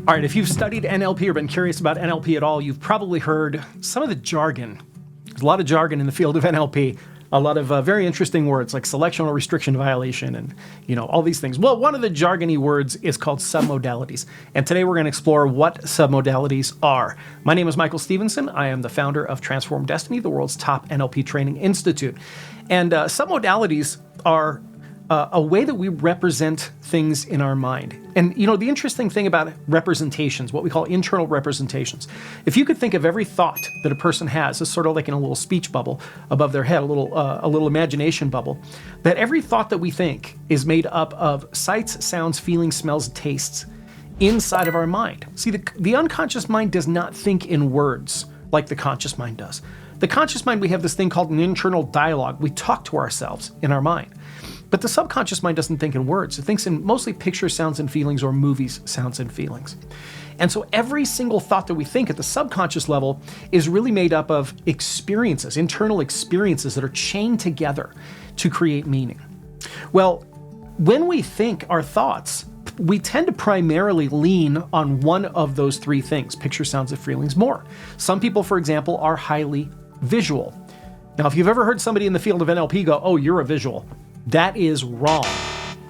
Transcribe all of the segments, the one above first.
All right, if you've studied NLP or been curious about NLP at all, you've probably heard some of the jargon. There's a lot of jargon in the field of NLP, a lot of very interesting words like selection or restriction violation and, all these things. Well, one of the jargony words is called submodalities. And today we're going to explore what submodalities are. My name is Michael Stevenson. I am the founder of Transform Destiny, the world's top NLP training institute. And submodalities are a way that we represent things in our mind. And, the interesting thing about representations, what we call internal representations, if you could think of every thought that a person has as sort of like in a little speech bubble above their head, a little imagination bubble, that every thought that we think is made up of sights, sounds, feelings, smells, tastes inside of our mind. See, the unconscious mind does not think in words like the conscious mind does. The conscious mind, we have this thing called an internal dialogue. We talk to ourselves in our mind. But the subconscious mind doesn't think in words. It thinks in mostly pictures, sounds, and feelings, or movies, sounds, and feelings. And so every single thought that we think at the subconscious level is really made up of experiences, internal experiences that are chained together to create meaning. Well, when we think our thoughts, we tend to primarily lean on one of those three things, pictures, sounds, and feelings more. Some people, for example, are highly visual. Now, if you've ever heard somebody in the field of NLP go, "Oh, you're a visual," that is wrong.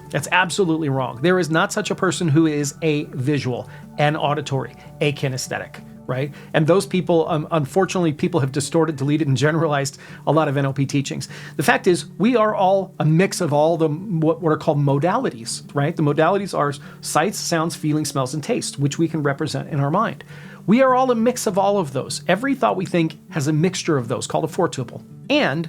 That's absolutely wrong. There is not such a person who is a visual, an auditory, a kinesthetic, right? And those people, unfortunately, people have distorted, deleted, and generalized a lot of NLP teachings. The fact is, we are all a mix of all the what are called modalities, right? The modalities are sights, sounds, feelings, smells, and tastes, which we can represent in our mind. We are all a mix of all of those. Every thought we think has a mixture of those, called a four-tuple. And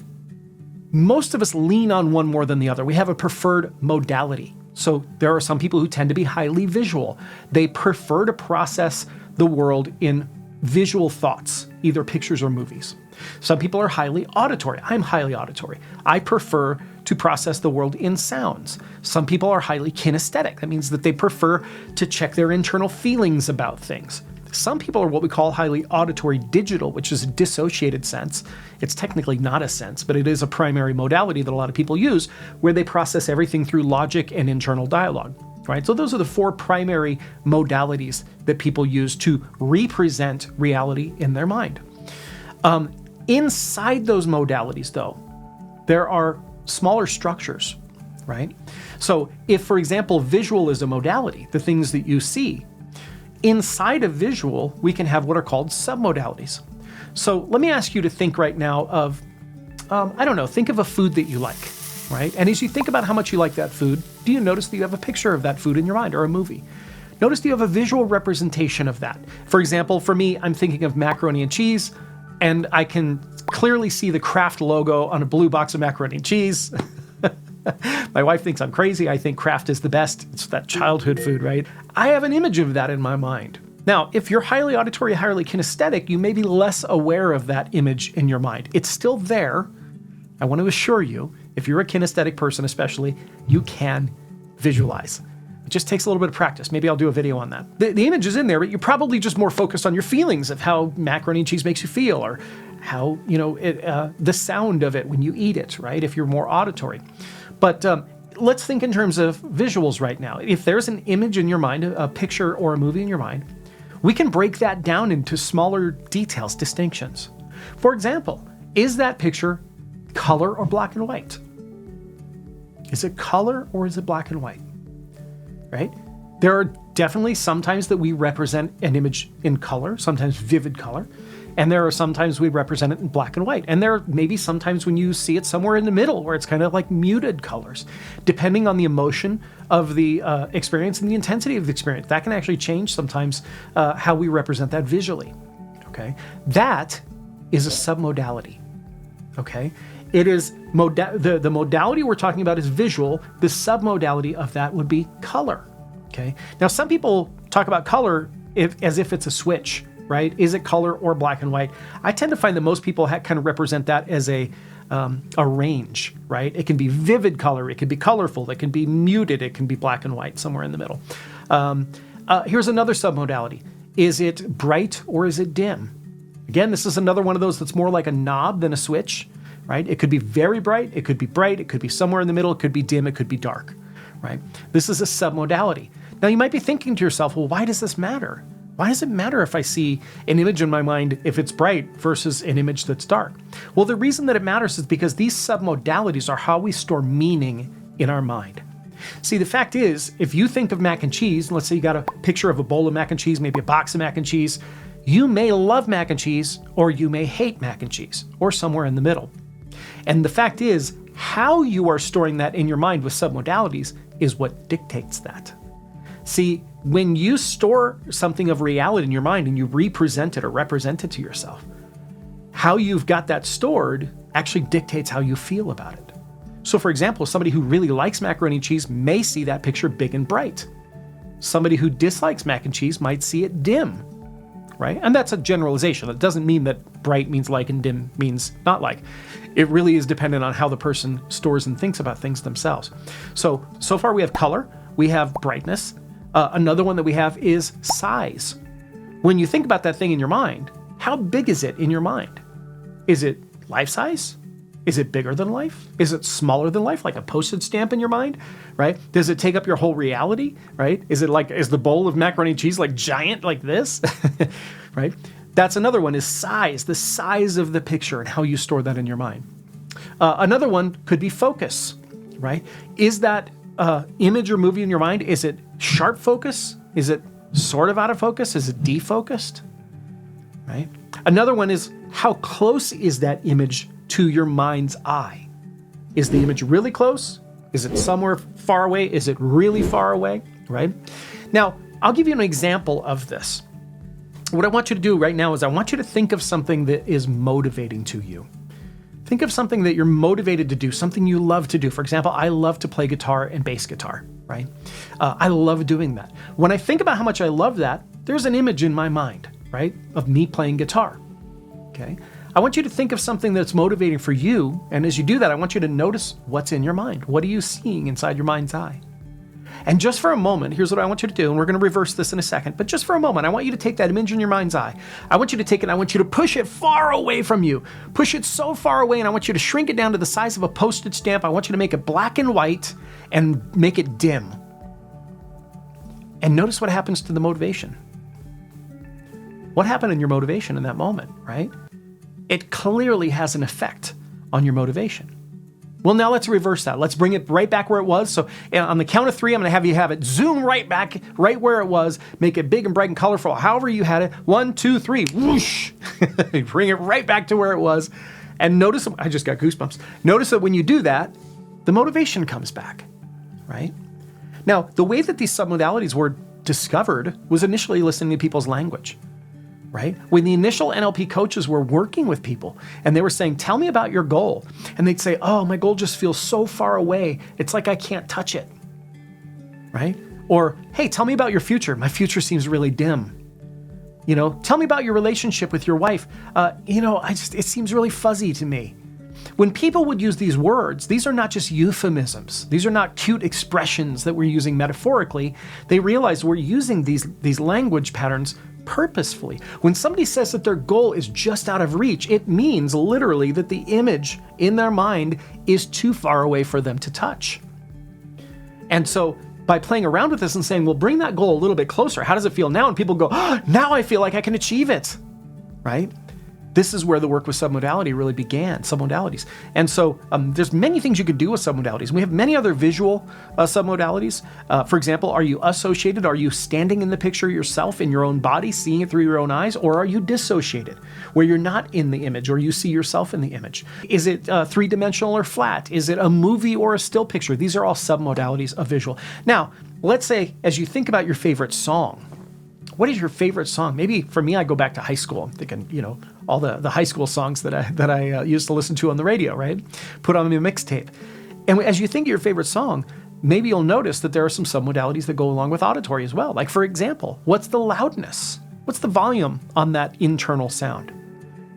most of us lean on one more than the other. We have a preferred modality. So there are some people who tend to be highly visual. They prefer to process the world in visual thoughts, either pictures or movies. Some people are highly auditory. I'm highly auditory. I prefer to process the world in sounds. Some people are highly kinesthetic. That means that they prefer to check their internal feelings about things. Some people are what we call highly auditory digital, which is a dissociated sense. It's technically not a sense, but it is a primary modality that a lot of people use, where they process everything through logic and internal dialogue, right? So those are the four primary modalities that people use to represent reality in their mind. Inside those modalities, though, there are smaller structures, right? So if, for example, visual is a modality, the things that you see, inside of visual, we can have what are called submodalities. So let me ask you to think right now of, think of a food that you like, right? And as you think about how much you like that food, do you notice that you have a picture of that food in your mind or a movie? Notice that you have a visual representation of that. For example, for me, I'm thinking of macaroni and cheese, and I can clearly see the Kraft logo on a blue box of macaroni and cheese. My wife thinks I'm crazy. I think Kraft is the best. It's that childhood food, right? I have an image of that in my mind. Now, if you're highly auditory, highly kinesthetic, you may be less aware of that image in your mind. It's still there. I want to assure you, if you're a kinesthetic person especially, you can visualize. It just takes a little bit of practice. Maybe I'll do a video on that. The image is in there, but you're probably just more focused on your feelings of how macaroni and cheese makes you feel, or how, the sound of it when you eat it, right? If you're more auditory. But let's think in terms of visuals right now. If there's an image in your mind, a picture or a movie in your mind, we can break that down into smaller details, distinctions. For example, is that picture color or black and white? Is it color or is it black and white? Right? There are definitely sometimes that we represent an image in color, sometimes vivid color. And there are sometimes we represent it in black and white. And there are maybe sometimes when you see it somewhere in the middle where it's kind of like muted colors. Depending on the emotion of the experience and the intensity of the experience, that can actually change sometimes how we represent that visually. Okay, that is a submodality. Okay, it is the modality we're talking about is visual. The submodality of that would be color. Okay, now some people talk about color as if it's a switch. Right? Is it color or black and white? I tend to find that most people kind of represent that as a range, right? It can be vivid color, it can be colorful, it can be muted, it can be black and white, somewhere in the middle. Here's another submodality. Is it bright or is it dim? Again, this is another one of those that's more like a knob than a switch, right? It could be very bright, it could be somewhere in the middle, it could be dim, it could be dark, right? This is a submodality. Now, you might be thinking to yourself, well, why does this matter? Why does it matter if I see an image in my mind if it's bright versus an image that's dark? Well, the reason that it matters is because these submodalities are how we store meaning in our mind. See, the fact is, if you think of mac and cheese, let's say you got a picture of a bowl of mac and cheese, maybe a box of mac and cheese, you may love mac and cheese or you may hate mac and cheese or somewhere in the middle. And the fact is, how you are storing that in your mind with submodalities is what dictates that. See, when you store something of reality in your mind and you represent it or represent it to yourself, how you've got that stored actually dictates how you feel about it. So for example, somebody who really likes macaroni and cheese may see that picture big and bright. Somebody who dislikes mac and cheese might see it dim, right? And that's a generalization. It doesn't mean that bright means like and dim means not like. It really is dependent on how the person stores and thinks about things themselves. So far we have color, we have brightness. Another one that we have is size. When you think about that thing in your mind, how big is it in your mind? Is it life size? Is it bigger than life? Is it smaller than life, like a postage stamp in your mind, right? Does it take up your whole reality, right? Is the bowl of macaroni and cheese like giant like this, right? That's another one is size, the size of the picture and how you store that in your mind. Another one could be focus, right? Is that image or movie in your mind, is it sharp focus? Is it sort of out of focus? Is it defocused, right? Another one is how close is that image to your mind's eye? Is the image really close? Is it somewhere far away? Is it really far away, right? Now, I'll give you an example of this. What I want you to do right now is I want you to think of something that is motivating to you. Think of something that you're motivated to do, something you love to do. For example, I love to play guitar and bass guitar, right? I love doing that. When I think about how much I love that, there's an image in my mind, right, of me playing guitar, okay? I want you to think of something that's motivating for you, and as you do that, I want you to notice what's in your mind. What are you seeing inside your mind's eye? And just for a moment, here's what I want you to do, and we're going to reverse this in a second, but just for a moment, I want you to take that image in your mind's eye. I want you to take it, I want you to push it far away from you. Push it so far away, and I want you to shrink it down to the size of a postage stamp. I want you to make it black and white and make it dim. And notice what happens to the motivation. What happened in your motivation in that moment, right? It clearly has an effect on your motivation. Well, now let's reverse that. Let's bring it right back where it was. So on the count of three, I'm going to have you have it zoom right back, right where it was, make it big and bright and colorful, however you had it. 1, 2, 3, whoosh. Bring it right back to where it was. And notice, I just got goosebumps. Notice that when you do that, the motivation comes back, right? Now, the way that these submodalities were discovered was initially listening to people's language. Right? When the initial NLP coaches were working with people and they were saying, tell me about your goal. And they'd say, oh, my goal just feels so far away. It's like I can't touch it. Right? Or, hey, tell me about your future. My future seems really dim. You know, tell me about your relationship with your wife. It seems really fuzzy to me. When people would use these words, these are not just euphemisms. These are not cute expressions that we're using metaphorically. They realize we're using these language patterns purposefully. When somebody says that their goal is just out of reach, it means literally that the image in their mind is too far away for them to touch. And so by playing around with this and saying, well, bring that goal a little bit closer. How does it feel now? And people go, oh, now I feel like I can achieve it, right? This is where the work with submodality really began, submodalities. And so there's many things you could do with submodalities. We have many other visual submodalities. For example, are you associated? Are you standing in the picture yourself in your own body, seeing it through your own eyes? Or are you dissociated, where you're not in the image or you see yourself in the image? Is it three-dimensional or flat? Is it a movie or a still picture? These are all submodalities of visual. Now, let's say as you think about your favorite song, what is your favorite song? Maybe for me, I go back to high school. I'm thinking, all the high school songs that I used to listen to on the radio, right? Put on a mixtape. And as you think of your favorite song, maybe you'll notice that there are some submodalities that go along with auditory as well. Like, for example, what's the loudness? What's the volume on that internal sound?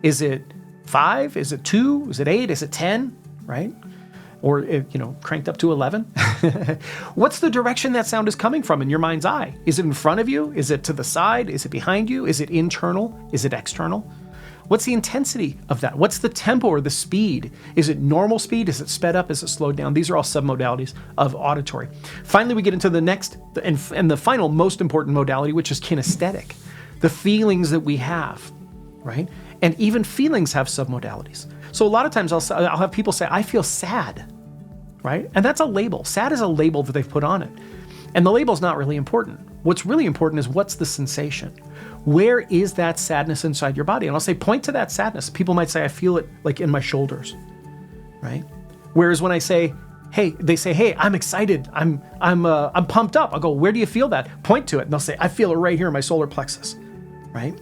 Is it 5? Is it 2? Is it 8? Is it 10? Right? Or, cranked up to 11. What's the direction that sound is coming from in your mind's eye? Is it in front of you? Is it to the side? Is it behind you? Is it internal? Is it external? What's the intensity of that? What's the tempo or the speed? Is it normal speed? Is it sped up? Is it slowed down? These are all submodalities of auditory. Finally, we get into the next and the final most important modality, which is kinesthetic. The feelings that we have, right? And even feelings have submodalities. So a lot of times I'll have people say, I feel sad, right? And that's a label. Sad is a label that they've put on it. And the label's not really important. What's really important is what's the sensation? Where is that sadness inside your body? And I'll say, point to that sadness. People might say, I feel it like in my shoulders, right? Whereas when I say, hey, they say, hey, I'm excited. I'm pumped up. I'll go, where do you feel that? Point to it. And they'll say, I feel it right here in my solar plexus, right?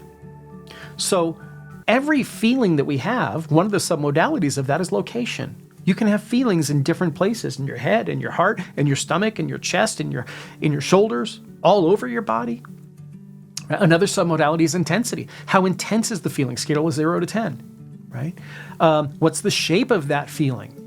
So every feeling that we have, one of the submodalities of that is location. You can have feelings in different places, in your head, in your heart, in your stomach, in your chest, in your shoulders, all over your body. Another submodality is intensity. How intense is the feeling? Scale of 0 to 10, right? What's the shape of that feeling?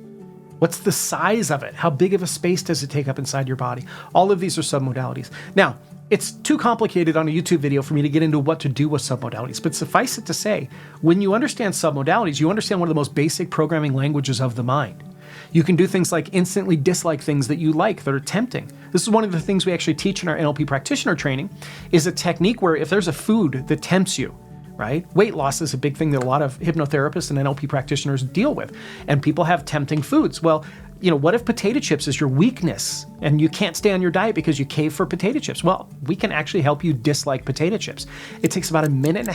What's the size of it? How big of a space does it take up inside your body? All of these are submodalities. Now, it's too complicated on a YouTube video for me to get into what to do with submodalities, but suffice it to say, when you understand submodalities, you understand one of the most basic programming languages of the mind. You can do things like instantly dislike things that you like, that are tempting. This is one of the things we actually teach in our NLP practitioner training, is a technique where if there's a food that tempts you, right? Weight loss is a big thing that a lot of hypnotherapists and NLP practitioners deal with, and people have tempting foods. Well, what if potato chips is your weakness and you can't stay on your diet because you cave for potato chips? Well, we can actually help you dislike potato chips. It takes about 1.5 minutes.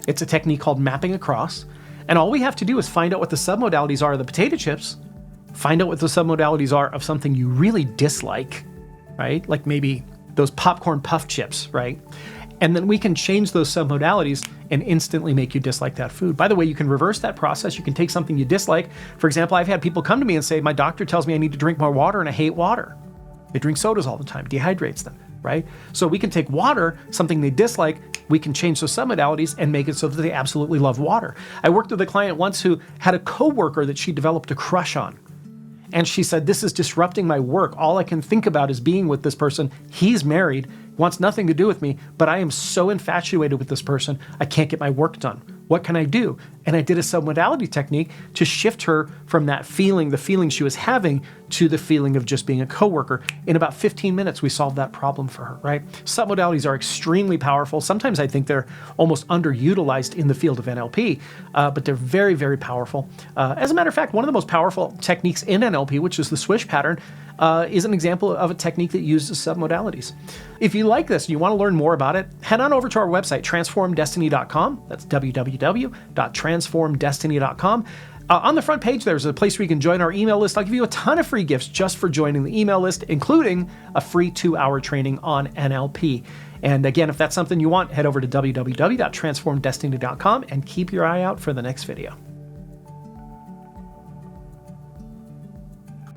It's a technique called mapping across. And all we have to do is find out what the submodalities are of the potato chips, find out what the submodalities are of something you really dislike, right? Like maybe those popcorn puff chips, right? And then we can change those submodalities and instantly make you dislike that food. By the way, you can reverse that process. You can take something you dislike. For example, I've had people come to me and say, my doctor tells me I need to drink more water and I hate water. They drink sodas all the time, dehydrates them, right? So we can take water, something they dislike, we can change those submodalities and make it so that they absolutely love water. I worked with a client once who had a coworker that she developed a crush on. And she said, this is disrupting my work. All I can think about is being with this person. He's married, wants nothing to do with me, but I am so infatuated with this person, I can't get my work done. What can I do? And I did a submodality technique to shift her from that feeling, the feeling she was having, to the feeling of just being a coworker. In about 15 minutes, we solved that problem for her, right? Submodalities are extremely powerful. Sometimes I think they're almost underutilized in the field of NLP, but they're very, very powerful. As a matter of fact, one of the most powerful techniques in NLP, which is the swish pattern, is an example of a technique that uses submodalities. If you like this and you want to learn more about it, head on over to our website, transformdestiny.com. That's www.transformdestiny.com. On the front page, there's a place where you can join our email list. I'll give you a ton of free gifts just for joining the email list, including a free 2-hour training on NLP. And again, if that's something you want, head over to www.transformdestiny.com and keep your eye out for the next video.